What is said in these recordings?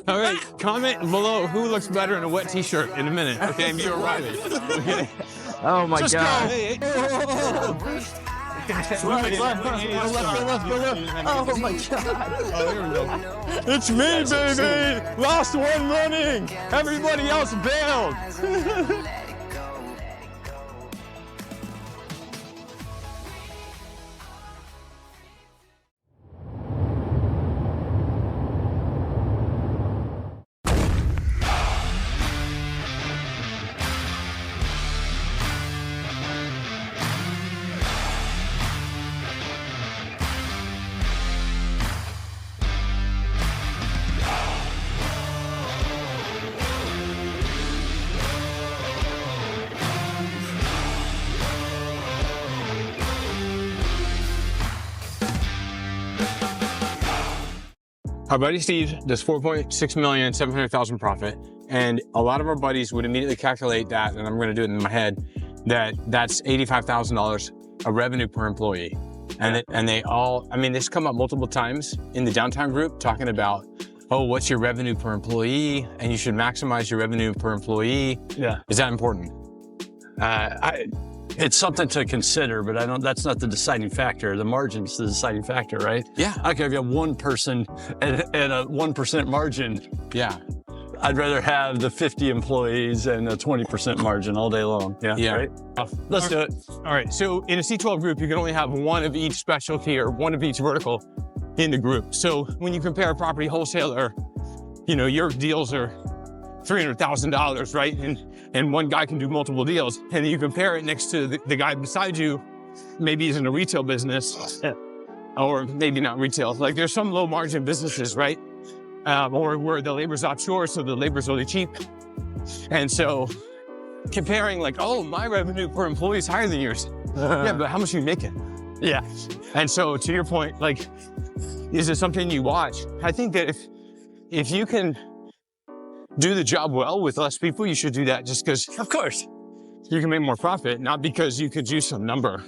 All right, comment below who looks better in a wet t-shirt in a minute. Okay, you're arriving. Okay. Oh my Just God. go. Hey, hey. Left. Oh my God. Oh, here we go. It's me, baby. Last one running. Everybody else bailed. Our buddy Steve does 4.6 million, 700,000 profit. And a lot of our buddies would immediately calculate that, and I'm gonna do it in my head, that's $85,000 of revenue per employee. And they all, I mean, this come up multiple times in the downtown group talking about, oh, what's your revenue per employee? And you should maximize your revenue per employee. Yeah. Is that important? It's something to consider, but that's not the deciding factor. The margin's the deciding factor, right? Yeah. I don't care if you have one person and a 1% margin. Yeah. I'd rather have the 50 employees and a 20% margin all day long. Yeah. Right? Let's do it. All right, so in a C12 group, you can only have one of each specialty or one of each vertical in the group. So when you compare a property wholesaler, you know, your deals are $300,000, right? And one guy can do multiple deals. And you compare it next to the guy beside you, maybe he's in a retail business, or maybe not retail. Like there's some low margin businesses, right? Or where the labor's offshore, so the labor's really cheap. And so comparing like, oh, my revenue per employee is higher than yours. Yeah, but how much are you making? Yeah. And so to your point, like, is it something you watch? I think that if you can do the job well with less people, you should do that just because, Of course. you can make more profit, not because you could use some number.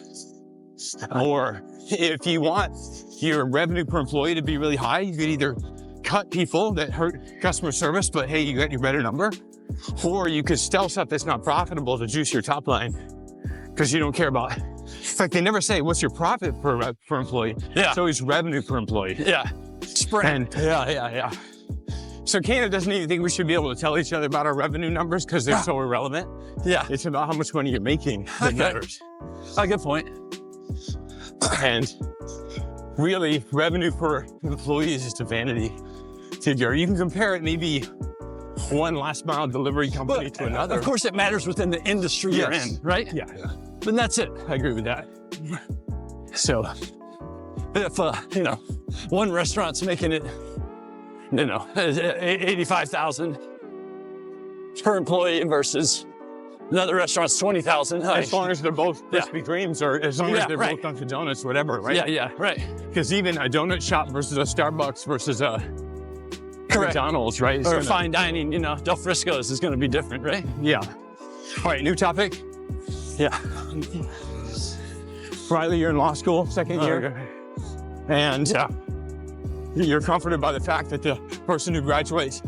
Or if you want your revenue per employee to be really high, you could either cut people that hurt customer service, but hey, you got your better number. Or you could sell stuff that's not profitable to juice your top line because you don't care about it. In fact, they never say, what's your profit per employee? Yeah. It's always revenue per employee. Yeah. Spread. Yeah. So Canada doesn't even think we should be able to tell each other about our revenue numbers because they're so irrelevant. Yeah. It's about how much money you're making that matters. A good point. And really, revenue per employee is just a vanity figure. You can compare it maybe one last mile delivery company to another. Of course, it matters within the industry you're in, right? Yeah. But that's it. I agree with that. So, If, one restaurant's making it, 85,000 per employee versus another restaurant's 20,000. as long as they're both Krispy Kremes or as long as they're both Dunkin' Donuts, whatever, right? Yeah, right. Because even a donut shop versus a Starbucks versus a McDonald's, right? Or fine dining, Del Frisco's is going to be different, right? Yeah. All right, new topic. Yeah. Riley, you're in law school, second year. And you're comforted by the fact that the person who graduates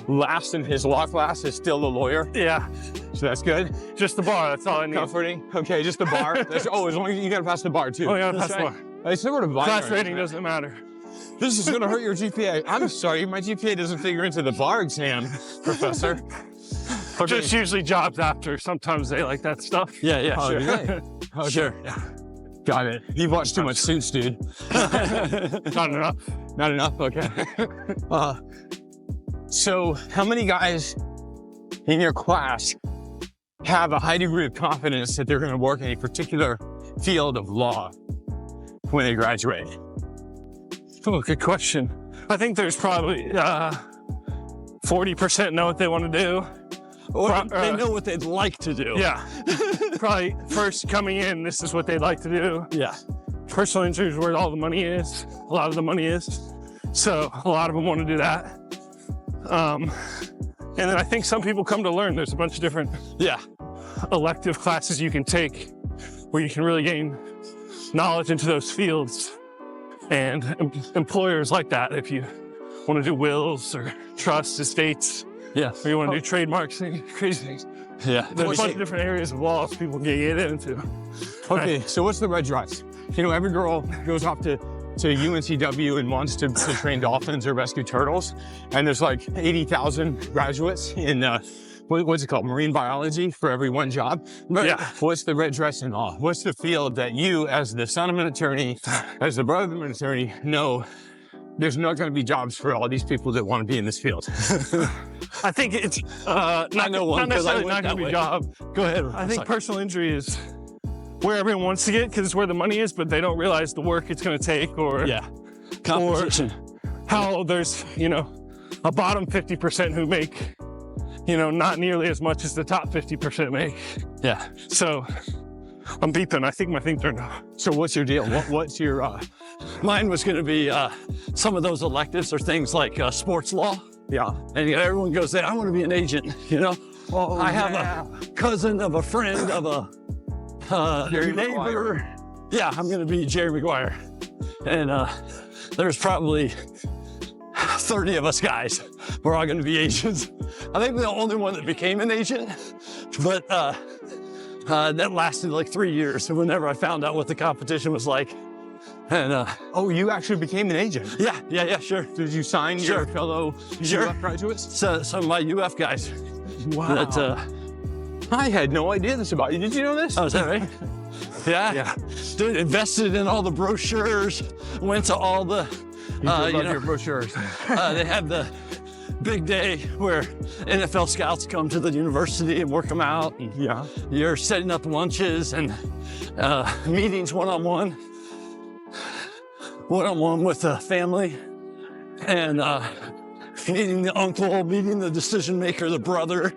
last in his law class is still a lawyer. Yeah. So that's good. Just the bar, that's all I need. Comforting. Okay, just the bar. As long as you gotta pass the bar too. Oh, yeah, pass the bar. It's sort of Class rating doesn't matter. This is gonna hurt your GPA. I'm sorry, my GPA doesn't figure into the bar exam, professor. Okay. Just usually jobs after. Sometimes they like that stuff. Yeah, Oh, sure. do they? Okay. Sure. Yeah. Got it. You've watched too much Suits, dude. Not enough. Not enough, okay. So how many guys in your class have a high degree of confidence that they're gonna work in a particular field of law when they graduate? Oh, good question. I think there's probably 40% know what they want to do. Or they know what they'd like to do. Yeah. Probably first coming in, this is what they'd like to do. Yeah. Personal injury is where all the money is. A lot of the money is. So a lot of them want to do that. And then I think some people come to learn. There's a bunch of different elective classes you can take where you can really gain knowledge into those fields. And employers like that if you want to do wills or trusts, estates, Yeah. or you want to do trademarks, crazy things. Yeah. There's a bunch of different areas of laws people can get into. Okay, so what's the red dress? You know, every girl goes off to UNCW and wants to train dolphins or rescue turtles. And there's like 80,000 graduates in, what's it called? Marine biology for every one job. But Yeah. what's the red dress in law? What's the field that you, as the son of an attorney, as the brother of an attorney, know there's not going to be jobs for all these people that want to be in this field? I think it's not necessarily not going to be a job. Go ahead. I think personal injury is where everyone wants to get because it's where the money is, but they don't realize the work it's going to take or competition. How there's, you know, a bottom 50% who make, you know, not nearly as much as the top 50% make. Yeah. So I'm beeping. I think my thing turned off. So what's your deal? What's your, Mine was going to be some of those electives are things like sports law. yeah. And everyone goes there, I want to be an agent, you know? Oh, I have a cousin of a friend of a Jerry neighbor. Maguire. Yeah, I'm going to be Jerry Maguire. And there's probably 30 of us guys. We're all going to be agents. I think the only one that became an agent, but that lasted like 3 years. And whenever I found out what the competition was like, and Oh, you actually became an agent? yeah, sure. Did you sign Sure. your fellow Sure. UF graduates? So some of my UF guys. Wow. That, I had no idea this about you. Did you know this? oh, is that right? Yeah. Yeah. Dude, invested in all the brochures, went to all the, You love you know, your brochures. they have the big day where NFL scouts come to the university and work them out. And Yeah. you're setting up lunches and meetings one-on-one with the family, and meeting the uncle, meeting the decision maker, the brother,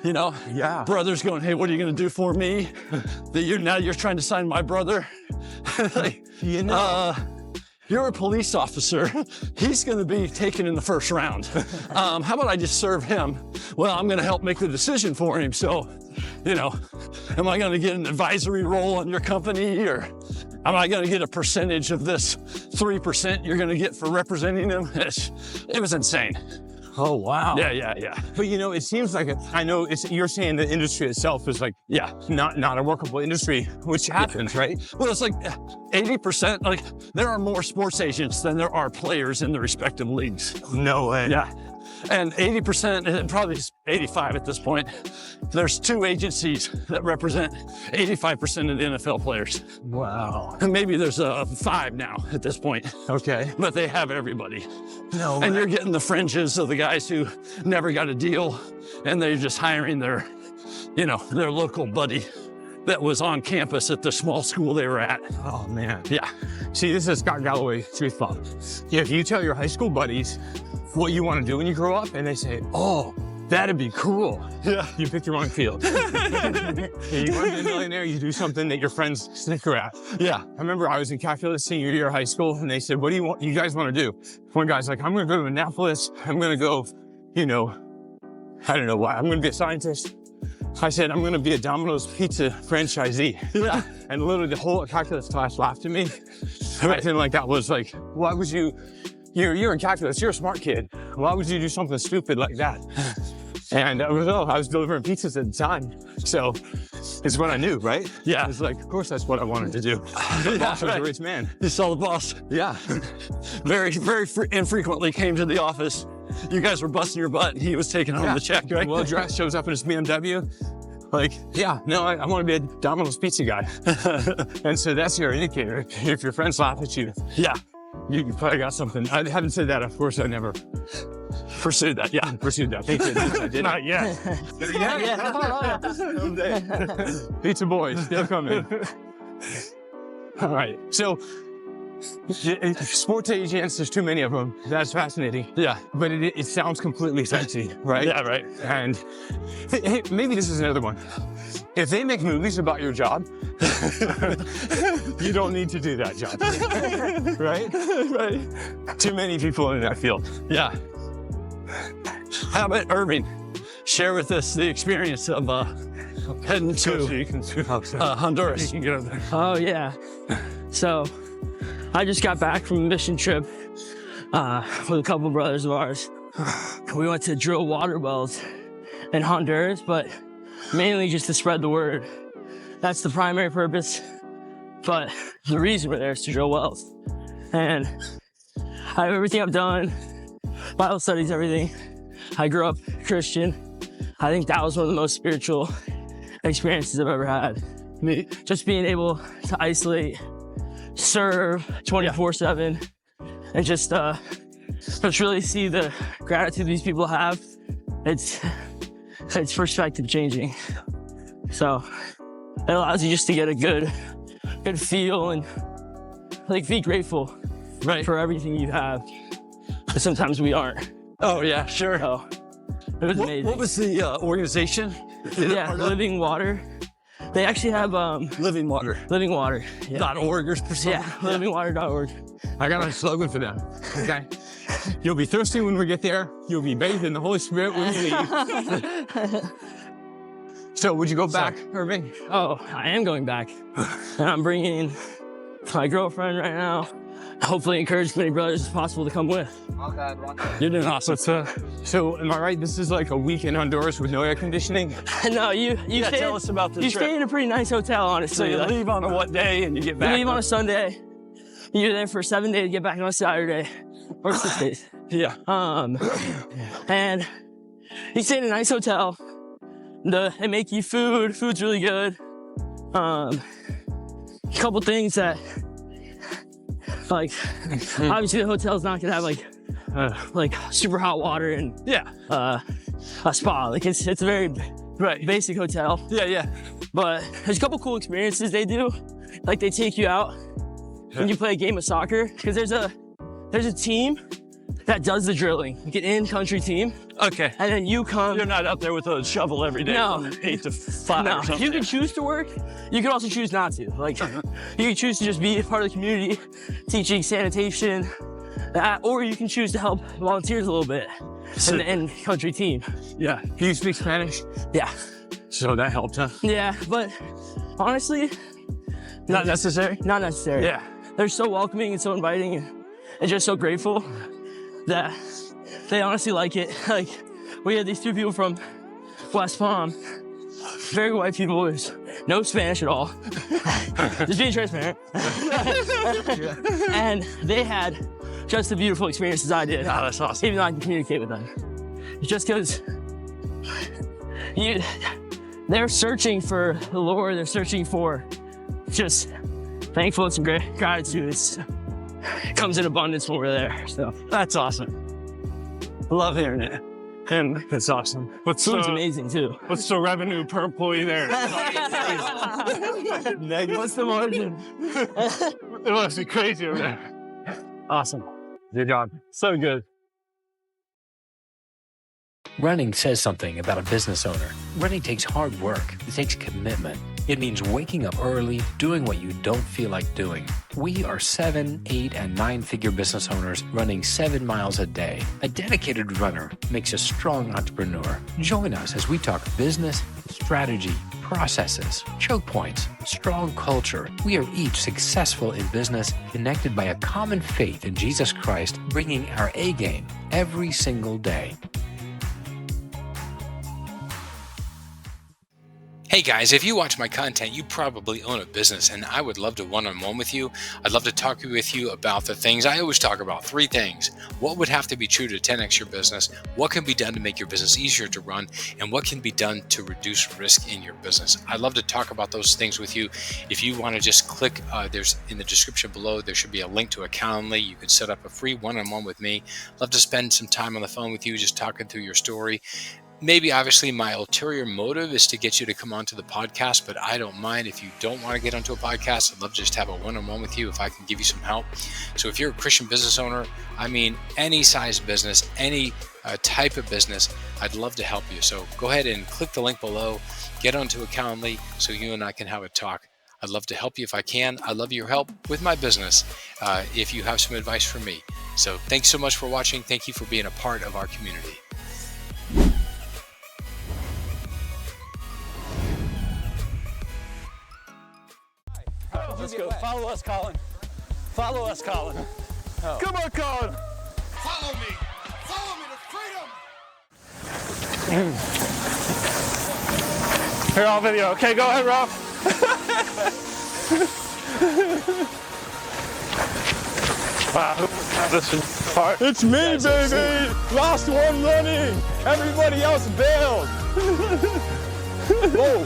you know. Yeah. Brother's going, hey, what are you gonna do for me? Now you're trying to sign my brother. Like, You know. you're a police officer. He's gonna be taken in the first round. How about I just serve him? Well, I'm gonna help make the decision for him. So, you know, am I gonna get an advisory role on your company, or am I gonna get a percentage of this 3% you're gonna get for representing him? It was insane. Oh, wow. Yeah. But you know, it seems like, I know you're saying the industry itself is like, Yeah. not a workable industry, which happens, right? Well, it's like 80%, like there are more sports agents than there are players in the respective leagues. No way. Yeah. And 80%, and probably 85 at this point, there's 2 agencies that represent 85% of the NFL players. Wow. And maybe there's 5 now at this point, Okay. but they have everybody. No And you're getting the fringes of the guys who never got a deal, and they're just hiring their, you know, their local buddy that was on campus at the small school they were at. Oh, man. Yeah. See, this is Scott Galloway Truth Bomb. If you tell your high school buddies what you want to do when you grow up, and they say, oh, that'd be cool. Yeah. You picked the wrong field. You want to be a millionaire, you do something that your friends snicker at. Yeah. I remember I was in calculus senior year of high school, and they said, what do you guys want to do? One guy's like, I'm going to go to Annapolis. I'm going to go, you know, I don't know why. I'm going to be a scientist. I said, I'm going to be a Domino's pizza franchisee. Yeah. And literally the whole calculus class laughed at me. Acting like that was like, why would you're in calculus, you're a smart kid. Why would you do something stupid like that? And I was delivering pizzas at the time. So it's what I knew, right? Yeah. It's like, of course that's what I wanted to do. The boss was a rich man. You saw the boss. Yeah. Very infrequently came to the office. You guys were busting your butt, and he was taking home the check, right? Well dressed, shows up in his BMW. Like, yeah, no, I want to be a Domino's pizza guy. And so that's your indicator. If your friends laugh at you, Yeah. you probably got something. I haven't said that, of course. I never Pursued that, yeah. pursued that. They did. I did. Not yet. Pizza boys, still coming. All right. So, sports agents, there's too many of them. That's fascinating. Yeah. But it sounds completely sexy, right? Yeah, right. And hey, maybe this is another one. If they make movies about your job, you don't need to do that job. Right? Right. Too many people in that field. Yeah. How about Irving? Share with us the experience of heading So to you can you Honduras. can get up there. Oh, yeah. So I just got back from a mission trip with a couple brothers of ours. We went to drill water wells in Honduras, but mainly just to spread the word. That's the primary purpose, but the reason we're there is to drill wells. And out of everything I've done, Bible studies, everything, I grew up Christian. I think that was one of the most spiritual experiences I've ever had. Just being able to isolate, serve 24/7, and just really see the gratitude these people have. It's perspective changing. So it allows you just to get a good feel and like be grateful for everything you have. But sometimes we aren't. Oh yeah, sure. So it was amazing. What was the organization? Yeah, Living Water. They actually have Living Water. Living Water. Yeah. .org or something. Yeah, livingwater.org. I got a slogan for them. Okay. You'll be thirsty when we get there. You'll be bathed in the Holy Spirit when you leave. So would you go back, Irving? Oh, I am going back. And I'm bringing my girlfriend right now. Hopefully encourage as many brothers as possible to come with. You're doing awesome. So am I right? This is like a week in Honduras with no air conditioning? No, you stay, tell us about the you trip. stay in a pretty nice hotel, honestly. So you Like, leave on a what day and you get back? you leave on a Sunday. You're there for 7 days, get back on a Saturday. Or 6 days. Yeah. And you stay in a nice hotel. They make you food. Food's really good. A couple things that, like, obviously the hotel's not gonna have like super hot water and a spa. Like it's a very basic hotel. Yeah. But there's a couple cool experiences they do. Like they take you out and you play a game of soccer because there's a team that does the drilling, like an in-country team. Okay. And then you come. You're not out there with a shovel every day. No. From 8 to 5 No, or something. you can choose to work. You can also choose not to. Like, you can choose to just be a part of the community, teaching sanitation, or you can choose to help volunteers a little bit in the in-country team. Yeah. Do you speak Spanish? Yeah. So that helped, huh? Yeah, but honestly, Not necessary? not necessary. Yeah. They're so welcoming and so inviting and just so grateful that they honestly like it. Like, we had these two people from West Palm, very white people with no Spanish at all. Just being transparent. And they had just as beautiful experience as I did. Oh, that's awesome. Even though I can communicate with them. Just because they're searching for the Lord, they're searching for just thankfulness and gratitude. It comes in abundance when we're there. So That's awesome. Love hearing it. And That's awesome. what's food's the, amazing too. what's the revenue per employee there? What's the margin? It must be crazy over there. Awesome. Good job. So good. Running says something about a business owner. Running takes hard work. It takes commitment. It means waking up early, doing what you don't feel like doing. We are 7, 8, and 9-figure business owners running 7 miles a day. A dedicated runner makes a strong entrepreneur. Join us as we talk business, strategy, processes, choke points, strong culture. We are each successful in business, connected by a common faith in Jesus Christ, bringing our A game every single day. Hey guys, if you watch my content, you probably own a business and I would love to one-on-one with you. I'd love to talk with you about the things I always talk about. 3 things. What would have to be true to 10x your business? What can be done to make your business easier to run? And what can be done to reduce risk in your business? I'd love to talk about those things with you. If you want to just click, there's in the description below, there should be a link to a Calendly. You could set up a free one-on-one with me. Love to spend some time on the phone with you, just talking through your story. Maybe obviously my ulterior motive is to get you to come onto the podcast, but I don't mind if you don't want to get onto a podcast. I'd love to just have a one-on-one with you if I can give you some help. So if you're a Christian business owner, I mean, any size business, any type of business, I'd love to help you. So go ahead and click the link below, get onto a Calendly so you and I can have a talk. I'd love to help you if I can. I'd love your help with my business if you have some advice for me. So thanks so much for watching. Thank you for being a part of our community. Let's go. Follow us, Colin. Follow us, Colin. Come on, Colin. Follow me to freedom. Here, all video. Okay, go ahead, Rob. Wow, this is hard. It's me, baby! Last one running! Everybody else bailed! Whoa!